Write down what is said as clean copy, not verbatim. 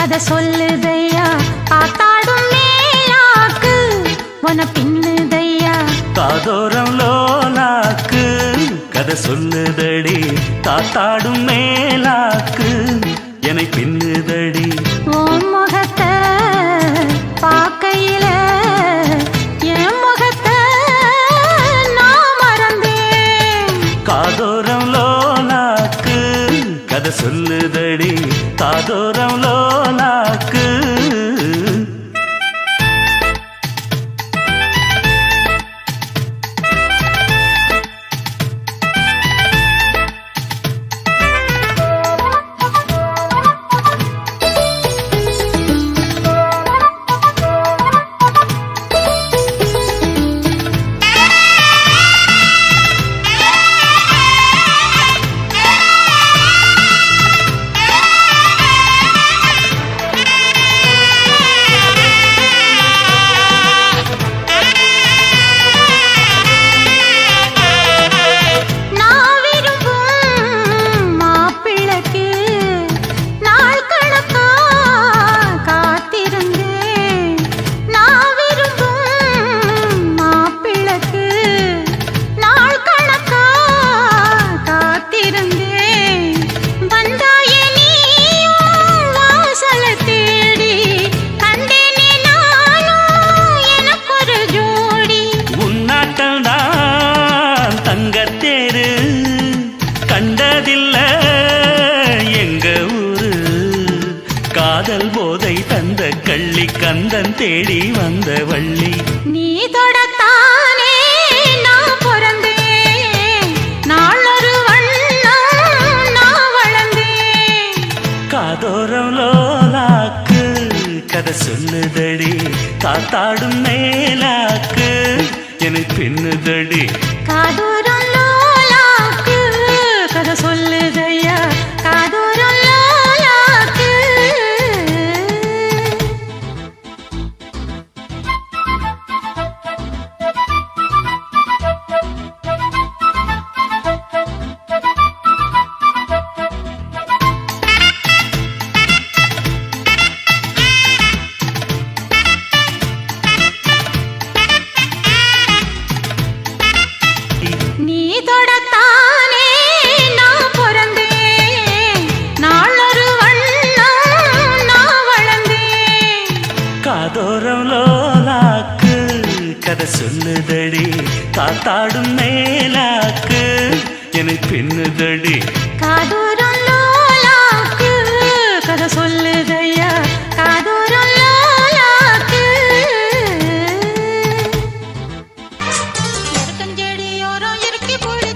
கதை சொல்லுதையா காத்தாடும் மேலாக்கு உன பின்னுதையா காதோரம் லோலாக்கு கதை சொல்லுதடி காத்தாடும் மேலாக்கு என்னை பின்னுதடி ஓ முகத்தை பார்க்கையில என் முகத்தை நான் மறந்தேன் காதோரம் லோலாக்கு கதை சொல்லுதடி காதோரம் லோலாக்கு கண்டதில்ல எங்க ஊரு காதல் போதை தந்த கள்ளி கந்தன் தேடி வந்த வள்ளி நீ தொடத்தானே நான் பிறந்தேன் நாளொரு வண்ணம் நான் வளர்ந்தேன் காதோரம் லோலாக்கு கதை சொல்லுதடி காத்தாடும் மேலாக்கு எனக்கு பின்னுதடி காதோரம் லோலாக்கு கதை சொல்லுதையா காதோரம் லோலாக்கு நீ தொடத்தானே நான் பிறந்தேன் நாளொரு வண்ணம் நான் வளர்ந்தேன் காதோரம் லோலாக்கு கதை சொல்லுதடி காத்தாடும் மேலாக்கு எனக்கு பின்னுதடி காதோரம் லோலாக்கு கதை சொல்லுதையா காதோரம் லோலாக்கு செடியோரம் இறுக்கி போடு